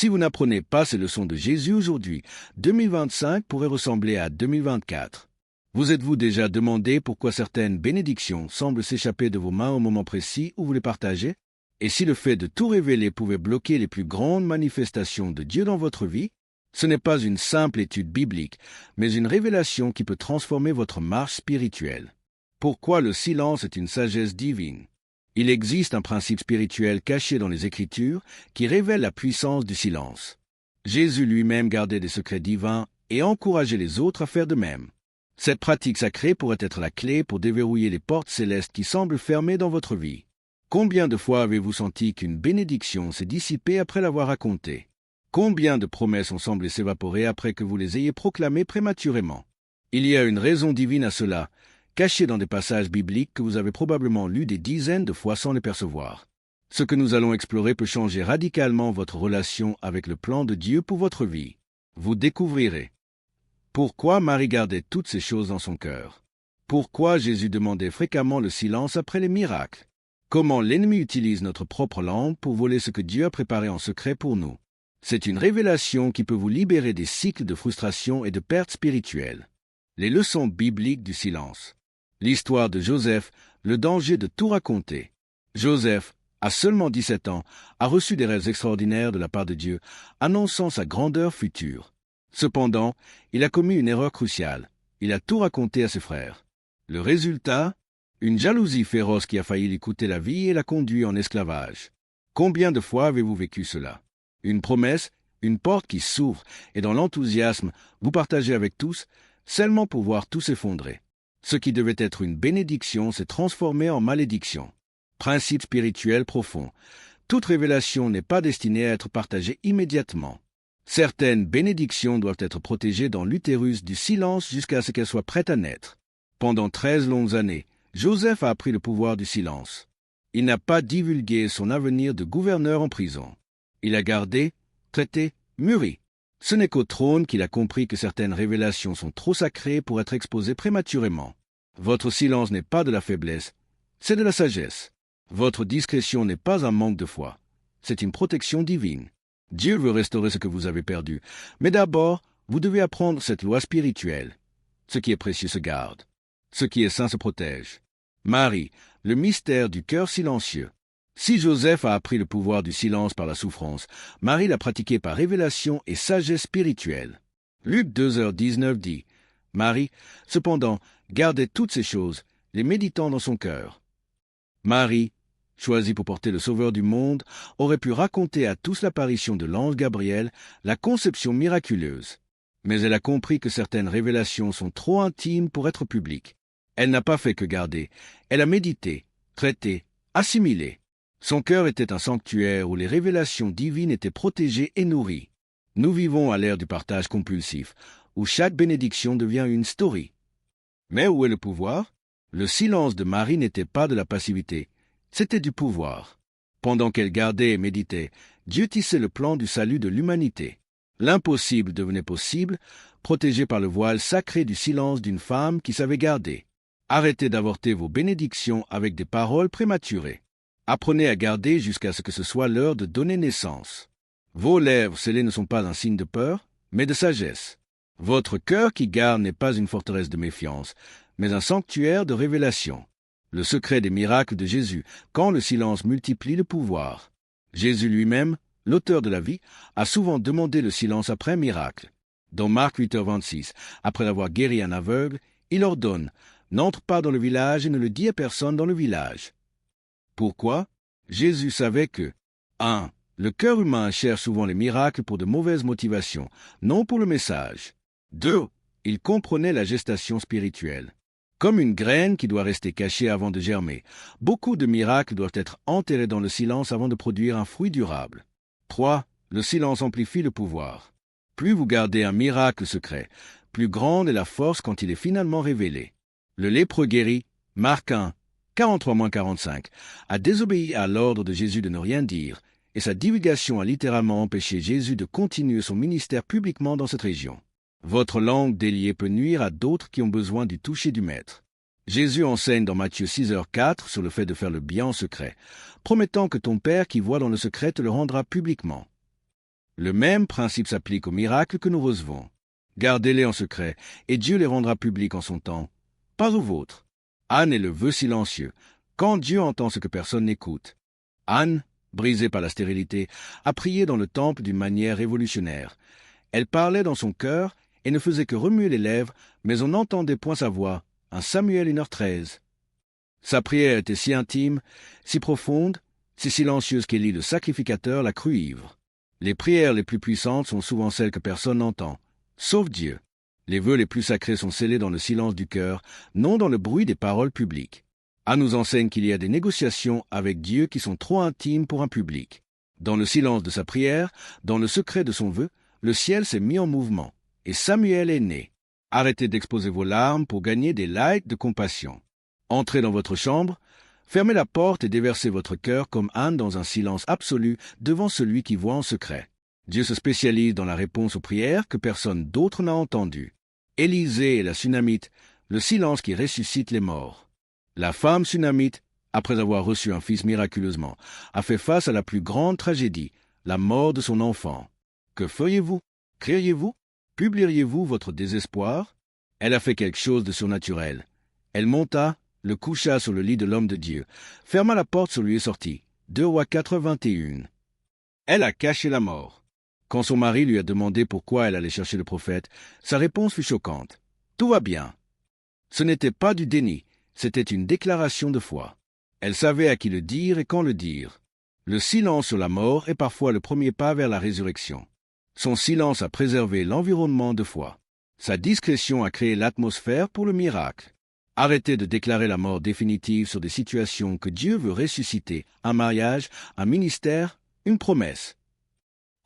Si vous n'apprenez pas ces leçons de Jésus aujourd'hui, 2025 pourrait ressembler à 2024. Vous êtes-vous déjà demandé pourquoi certaines bénédictions semblent s'échapper de vos mains au moment précis où vous les partagez? Et si le fait de tout révéler pouvait bloquer les plus grandes manifestations de Dieu dans votre vie? Ce n'est pas une simple étude biblique, mais une révélation qui peut transformer votre marche spirituelle. Pourquoi le silence est une sagesse divine? Il existe un principe spirituel caché dans les Écritures qui révèle la puissance du silence. Jésus lui-même gardait des secrets divins et encourageait les autres à faire de même. Cette pratique sacrée pourrait être la clé pour déverrouiller les portes célestes qui semblent fermées dans votre vie. Combien de fois avez-vous senti qu'une bénédiction s'est dissipée après l'avoir racontée? Combien de promesses ont semblé s'évaporer après que vous les ayez proclamées prématurément? Il y a une raison divine à cela, cachée dans des passages bibliques que vous avez probablement lus des dizaines de fois sans les percevoir. Ce que nous allons explorer peut changer radicalement votre relation avec le plan de Dieu pour votre vie. Vous découvrirez pourquoi Marie gardait toutes ces choses dans son cœur. Pourquoi Jésus demandait fréquemment le silence après les miracles. Comment l'ennemi utilise notre propre langue pour voler ce que Dieu a préparé en secret pour nous. C'est une révélation qui peut vous libérer des cycles de frustration et de perte spirituelle. Les leçons bibliques du silence. L'histoire de Joseph, le danger de tout raconter. Joseph, à seulement 17 ans, a reçu des rêves extraordinaires de la part de Dieu, annonçant sa grandeur future. Cependant, il a commis une erreur cruciale. Il a tout raconté à ses frères. Le résultat? Une jalousie féroce qui a failli lui coûter la vie et l'a conduit en esclavage. Combien de fois avez-vous vécu cela? Une promesse, une porte qui s'ouvre, et dans l'enthousiasme, vous partagez avec tous, seulement pour voir tout s'effondrer. Ce qui devait être une bénédiction s'est transformé en malédiction. Principe spirituel profond. Toute révélation n'est pas destinée à être partagée immédiatement. Certaines bénédictions doivent être protégées dans l'utérus du silence jusqu'à ce qu'elles soient prêtes à naître. Pendant 13 longues années, Joseph a appris le pouvoir du silence. Il n'a pas divulgué son avenir de gouverneur en prison. Il a gardé, traité, mûri. Ce n'est qu'au trône qu'il a compris que certaines révélations sont trop sacrées pour être exposées prématurément. Votre silence n'est pas de la faiblesse, c'est de la sagesse. Votre discrétion n'est pas un manque de foi, c'est une protection divine. Dieu veut restaurer ce que vous avez perdu, mais d'abord, vous devez apprendre cette loi spirituelle. Ce qui est précieux se garde, ce qui est saint se protège. Marie, le mystère du cœur silencieux. Si Joseph a appris le pouvoir du silence par la souffrance, Marie l'a pratiqué par révélation et sagesse spirituelle. Luc 2h19 dit, « Marie, cependant, gardait toutes ces choses, les méditant dans son cœur. » Marie, choisie pour porter le Sauveur du monde, aurait pu raconter à tous l'apparition de l'ange Gabriel, la conception miraculeuse. Mais elle a compris que certaines révélations sont trop intimes pour être publiques. Elle n'a pas fait que garder, elle a médité, traité, assimilé. Son cœur était un sanctuaire où les révélations divines étaient protégées et nourries. Nous vivons à l'ère du partage compulsif, où chaque bénédiction devient une story. Mais où est le pouvoir? Le silence de Marie n'était pas de la passivité, c'était du pouvoir. Pendant qu'elle gardait et méditait, Dieu tissait le plan du salut de l'humanité. L'impossible devenait possible, protégé par le voile sacré du silence d'une femme qui savait garder. Arrêtez d'avorter vos bénédictions avec des paroles prématurées. Apprenez à garder jusqu'à ce que ce soit l'heure de donner naissance. Vos lèvres scellées ne sont pas un signe de peur, mais de sagesse. Votre cœur qui garde n'est pas une forteresse de méfiance, mais un sanctuaire de révélation. Le secret des miracles de Jésus, quand le silence multiplie le pouvoir. Jésus lui-même, l'auteur de la vie, a souvent demandé le silence après un miracle. Dans Marc 8h26, après avoir guéri un aveugle, il ordonne « N'entre pas dans le village et ne le dis à personne dans le village ». Pourquoi? Jésus savait que 1. Le cœur humain cherche souvent les miracles pour de mauvaises motivations, non pour le message. 2. Il comprenait la gestation spirituelle. Comme une graine qui doit rester cachée avant de germer, beaucoup de miracles doivent être enterrés dans le silence avant de produire un fruit durable. 3. Le silence amplifie le pouvoir. Plus vous gardez un miracle secret, plus grande est la force quand il est finalement révélé. Le lépreux guéri, Marc 1, 43-45, a désobéi à l'ordre de Jésus de ne rien dire, et sa divulgation a littéralement empêché Jésus de continuer son ministère publiquement dans cette région. Votre langue déliée peut nuire à d'autres qui ont besoin du toucher du Maître. Jésus enseigne dans Matthieu 6h4 sur le fait de faire le bien en secret, promettant que ton Père qui voit dans le secret te le rendra publiquement. Le même principe s'applique aux miracles que nous recevons. Gardez-les en secret, et Dieu les rendra publics en son temps, pas au vôtre. Anne est le vœu silencieux, quand Dieu entend ce que personne n'écoute. Anne, brisée par la stérilité, a prié dans le temple d'une manière révolutionnaire. Elle parlait dans son cœur et ne faisait que remuer les lèvres, mais on n'entendait point sa voix. 1 Samuel 1h13. Sa prière était si intime, si profonde, si silencieuse qu'Élie le sacrificateur la crut ivre. Les prières les plus puissantes sont souvent celles que personne n'entend, sauf Dieu. Les vœux les plus sacrés sont scellés dans le silence du cœur, non dans le bruit des paroles publiques. Anne nous enseigne qu'il y a des négociations avec Dieu qui sont trop intimes pour un public. Dans le silence de sa prière, dans le secret de son vœu, le ciel s'est mis en mouvement, et Samuel est né. Arrêtez d'exposer vos larmes pour gagner des likes de compassion. Entrez dans votre chambre, fermez la porte et déversez votre cœur comme Anne dans un silence absolu devant celui qui voit en secret. Dieu se spécialise dans la réponse aux prières que personne d'autre n'a entendues. Élisée et la Sunamite, le silence qui ressuscite les morts. La femme Sunamite, après avoir reçu un fils miraculeusement, a fait face à la plus grande tragédie, la mort de son enfant. Que feriez-vous? Crieriez-vous? Publieriez-vous votre désespoir? Elle a fait quelque chose de surnaturel. Elle monta, le coucha sur le lit de l'homme de Dieu, ferma la porte sur lui et sortit. 2 Rois 4, 21. Elle a caché la mort. Quand son mari lui a demandé pourquoi elle allait chercher le prophète, sa réponse fut choquante. Tout va bien. Ce n'était pas du déni, c'était une déclaration de foi. Elle savait à qui le dire et quand le dire. Le silence sur la mort est parfois le premier pas vers la résurrection. Son silence a préservé l'environnement de foi. Sa discrétion a créé l'atmosphère pour le miracle. Arrêtez de déclarer la mort définitive sur des situations que Dieu veut ressusciter, un mariage, un ministère, une promesse.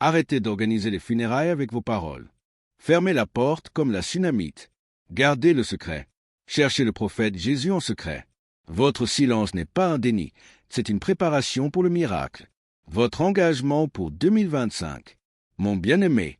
Arrêtez d'organiser les funérailles avec vos paroles. Fermez la porte comme la Sunamite. Gardez le secret. Cherchez le prophète Jésus en secret. Votre silence n'est pas un déni, c'est une préparation pour le miracle. Votre engagement pour 2025. Mon bien-aimé,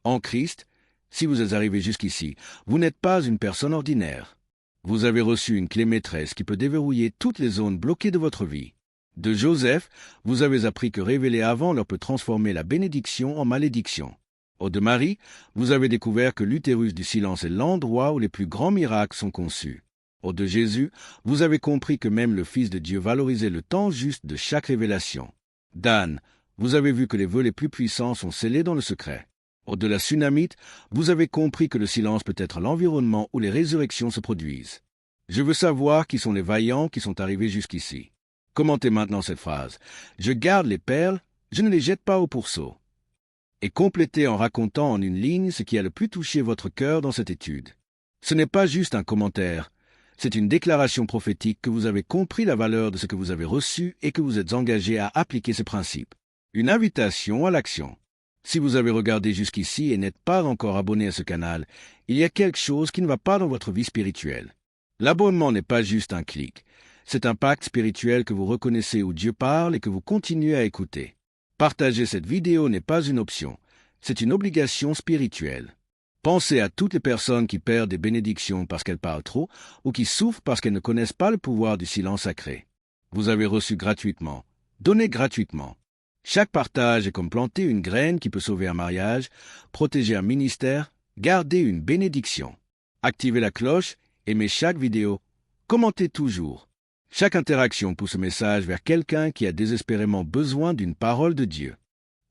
en Christ, si vous êtes arrivé jusqu'ici, vous n'êtes pas une personne ordinaire. Vous avez reçu une clé maîtresse qui peut déverrouiller toutes les zones bloquées de votre vie. De Joseph, vous avez appris que révéler avant leur peut transformer la bénédiction en malédiction. De Marie, vous avez découvert que l'utérus du silence est l'endroit où les plus grands miracles sont conçus. De Jésus, vous avez compris que même le Fils de Dieu valorisait le temps juste de chaque révélation. d'Anne, vous avez vu que les vœux les plus puissants sont scellés dans le secret. De la Sunamite, vous avez compris que le silence peut être l'environnement où les résurrections se produisent. Je veux savoir qui sont les vaillants qui sont arrivés jusqu'ici. Commentez maintenant cette phrase. Je garde les perles, je ne les jette pas au pourceau. Et complétez en racontant en une ligne ce qui a le plus touché votre cœur dans cette étude. Ce n'est pas juste un commentaire, c'est une déclaration prophétique que vous avez compris la valeur de ce que vous avez reçu et que vous êtes engagé à appliquer ces principes. Une invitation à l'action. Si vous avez regardé jusqu'ici et n'êtes pas encore abonné à ce canal, il y a quelque chose qui ne va pas dans votre vie spirituelle. L'abonnement n'est pas juste un clic. C'est un pacte spirituel que vous reconnaissez où Dieu parle et que vous continuez à écouter. Partager cette vidéo n'est pas une option, c'est une obligation spirituelle. Pensez à toutes les personnes qui perdent des bénédictions parce qu'elles parlent trop ou qui souffrent parce qu'elles ne connaissent pas le pouvoir du silence sacré. Vous avez reçu gratuitement. Donnez gratuitement. Chaque partage est comme planter une graine qui peut sauver un mariage, protéger un ministère, garder une bénédiction. Activez la cloche, aimez chaque vidéo, commentez toujours. Chaque interaction pousse un message vers quelqu'un qui a désespérément besoin d'une parole de Dieu.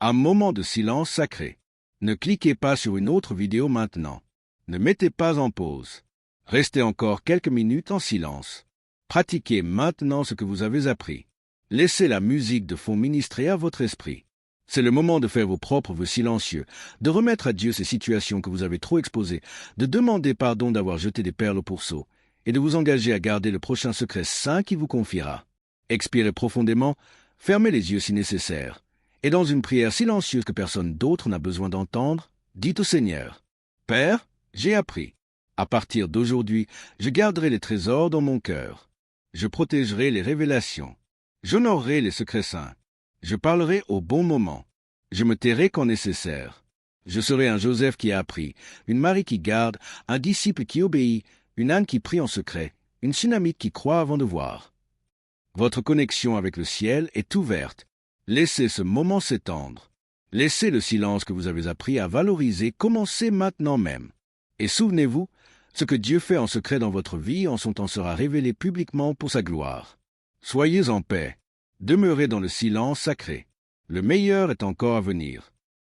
Un moment de silence sacré. Ne cliquez pas sur une autre vidéo maintenant. Ne mettez pas en pause. Restez encore quelques minutes en silence. Pratiquez maintenant ce que vous avez appris. Laissez la musique de fond ministrer à votre esprit. C'est le moment de faire vos propres vœux silencieux, de remettre à Dieu ces situations que vous avez trop exposées, de demander pardon d'avoir jeté des perles au pourceau, et de vous engager à garder le prochain secret saint qui vous confiera. Expirez profondément, fermez les yeux si nécessaire, et dans une prière silencieuse que personne d'autre n'a besoin d'entendre, dites au Seigneur, « Père, j'ai appris. À partir d'aujourd'hui, je garderai les trésors dans mon cœur. Je protégerai les révélations. J'honorerai les secrets saints. Je parlerai au bon moment. Je me tairai quand nécessaire. Je serai un Joseph qui a appris, une Marie qui garde, un disciple qui obéit, une Anne qui prie en secret, une Sunamite qui croit avant de voir. » Votre connexion avec le ciel est ouverte. Laissez ce moment s'étendre. Laissez le silence que vous avez appris à valoriser commencer maintenant même. Et souvenez-vous, ce que Dieu fait en secret dans votre vie en son temps sera révélé publiquement pour sa gloire. Soyez en paix. Demeurez dans le silence sacré. Le meilleur est encore à venir.